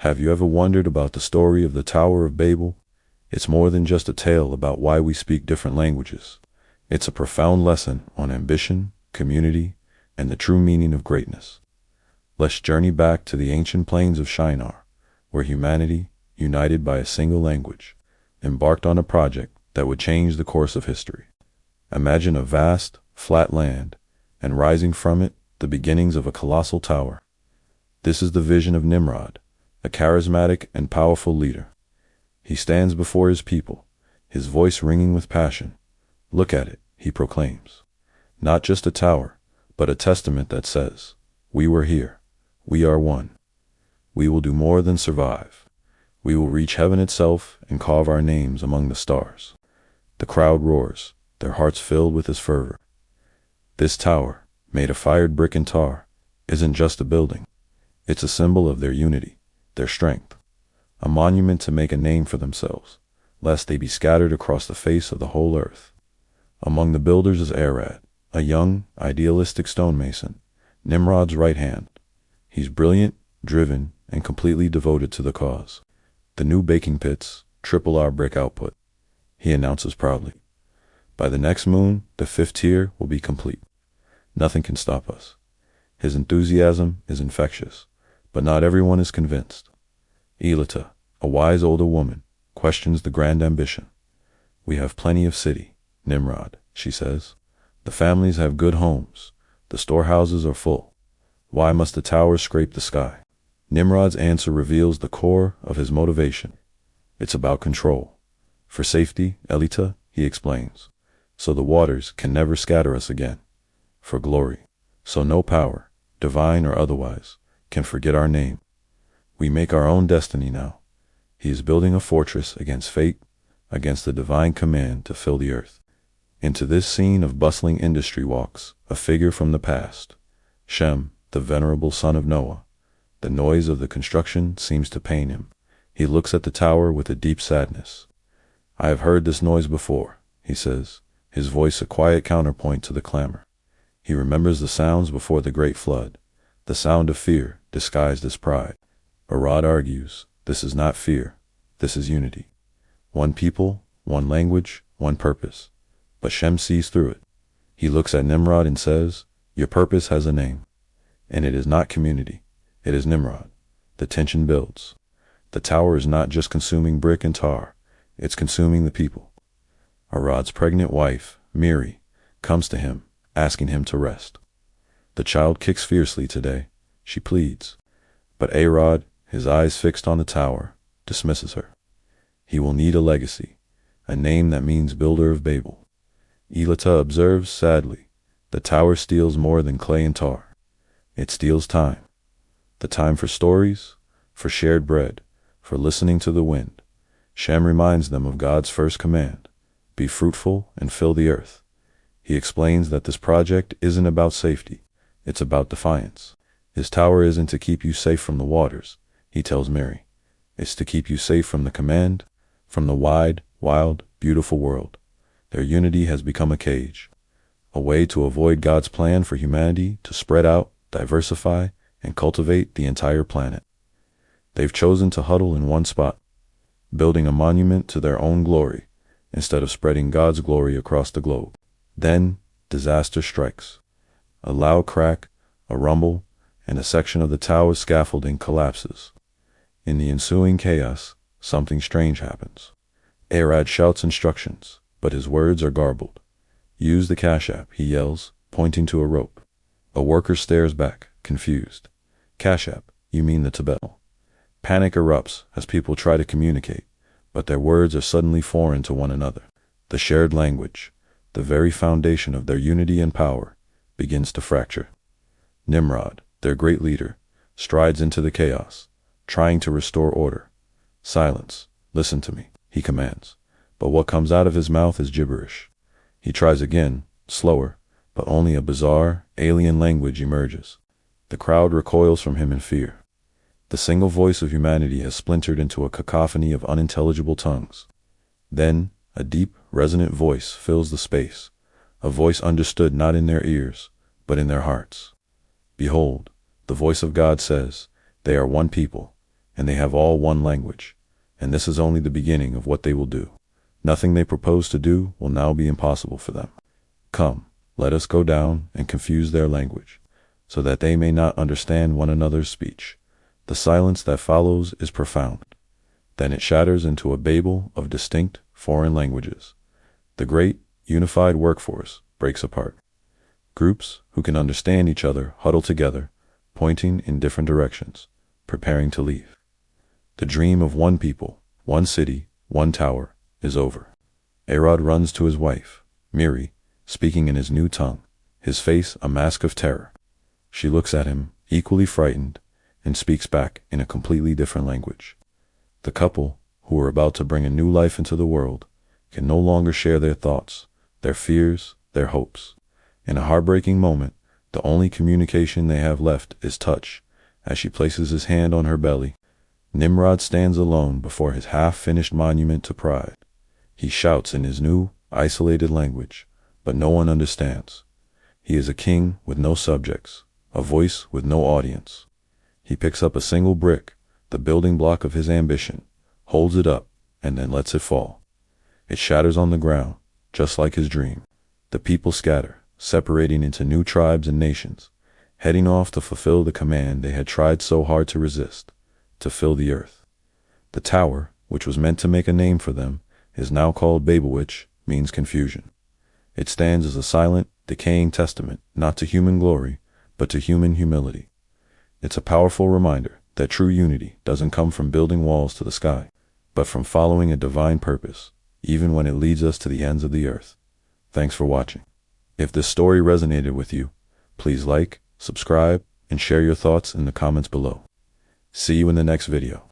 Have you ever wondered about the story of the Tower of Babel? It's more than just a tale about why we speak different languages. It's a profound lesson on ambition, community, and the true meaning of greatness. Let's journey back to the ancient plains of Shinar, where humanity, united by a single language, embarked on a project that would change the course of history. Imagine a vast, flat land, and rising from it, the beginnings of a colossal tower. This is the vision of Nimrod, a charismatic and powerful leader. He stands before his people, his voice ringing with passion. Look at it, he proclaims. Not just a tower, but a testament that says, we were here. We are one. We will do more than survive. We will reach heaven itself and carve our names among the stars. The crowd roars, their hearts filled with his fervor. This tower, made of fired brick and tar, isn't just a building. It's a symbol of their unity, their strength. A monument to make a name for themselves, lest they be scattered across the face of the whole earth. Among the builders is Arad, a young, idealistic stonemason, Nimrod's right hand. He's brilliant, driven, and completely devoted to the cause. The new baking pits triple our brick output, he announces proudly. By the next moon, the 5th tier will be complete. Nothing can stop us. His enthusiasm is infectious, but not everyone is convinced. Elita, a wise older woman, questions the grand ambition. We have plenty of city, Nimrod, she says. The families have good homes. The storehouses are full. Why must the towers scrape the sky? Nimrod's answer reveals the core of his motivation. It's about control. For safety, Elita, he explains, so the waters can never scatter us again. For glory, so no power, divine or otherwise, can forget our name. We make our own destiny now. He is building a fortress against fate, against the divine command to fill the earth. Into this scene of bustling industry walks a figure from the past, Shem, the venerable son of Noah. The noise of the construction seems to pain him. He looks at the tower with a deep sadness. I have heard this noise before, he says, his voice a quiet counterpoint to the clamor. He remembers the sounds before the great flood, the sound of fear disguised as pride. Arad argues, this is not fear, this is unity. One people, one language, one purpose. But Shem sees through it. He looks at Nimrod and says, your purpose has a name. And it is not community, it is Nimrod. The tension builds. The tower is not just consuming brick and tar, it's consuming the people. Arad's pregnant wife, Miri, comes to him, asking him to rest. The child kicks fiercely today, she pleads. But Arad, his eyes fixed on the tower, dismisses her. He will need a legacy, a name that means builder of Babel. Elita observes sadly, the tower steals more than clay and tar. It steals time. The time for stories, for shared bread, for listening to the wind. Shem reminds them of God's first command, be fruitful and fill the earth. He explains that this project isn't about safety, it's about defiance. His tower isn't to keep you safe from the waters, he tells Mary. It's to keep you safe from the command, from the wide, wild, beautiful world. Their unity has become a cage, a way to avoid God's plan for humanity to spread out, diversify, and cultivate the entire planet. They've chosen to huddle in one spot, building a monument to their own glory, instead of spreading God's glory across the globe. Then, disaster strikes. A loud crack, a rumble, and a section of the tower's scaffolding collapses. In the ensuing chaos, something strange happens. Arad shouts instructions, but his words are garbled. Use the cash app, he yells, pointing to a rope. A worker stares back, confused. Cash app, you mean the Tibetan. Panic erupts as people try to communicate, but their words are suddenly foreign to one another. The shared language, the very foundation of their unity and power, begins to fracture. Nimrod, their great leader, strides into the chaos, trying to restore order. Silence, listen to me, he commands, but what comes out of his mouth is gibberish. He tries again, slower, but only a bizarre, alien language emerges. The crowd recoils from him in fear. The single voice of humanity has splintered into a cacophony of unintelligible tongues. Then, a deep, resonant voice fills the space, a voice understood not in their ears, but in their hearts. Behold, the voice of God says, they are one people, and they have all one language. And this is only the beginning of what they will do. Nothing they propose to do will now be impossible for them. Come, let us go down and confuse their language, so that they may not understand one another's speech. The silence that follows is profound. Then it shatters into a Babel of distinct foreign languages. The great, unified workforce breaks apart. Groups who can understand each other huddle together, pointing in different directions, preparing to leave. The dream of one people, one city, one tower is over. Arod runs to his wife, Miri, speaking in his new tongue, his face a mask of terror. She looks at him, equally frightened, and speaks back in a completely different language. The couple, who are about to bring a new life into the world, can no longer share their thoughts, their fears, their hopes. In a heartbreaking moment, the only communication they have left is touch. As she places his hand on her belly, Nimrod stands alone before his half-finished monument to pride. He shouts in his new, isolated language, but no one understands. He is a king with no subjects, a voice with no audience. He picks up a single brick, the building block of his ambition, holds it up, and then lets it fall. It shatters on the ground, just like his dream. The people scatter, separating into new tribes and nations, heading off to fulfill the command they had tried so hard to resist, to fill the earth. The tower, which was meant to make a name for them, is now called Babel, which means confusion. It stands as a silent, decaying testament not to human glory, but to human humility. It's a powerful reminder that true unity doesn't come from building walls to the sky, but from following a divine purpose, even when it leads us to the ends of the earth. Thanks for watching. If this story resonated with you, please like, subscribe, and share your thoughts in the comments below. See you in the next video.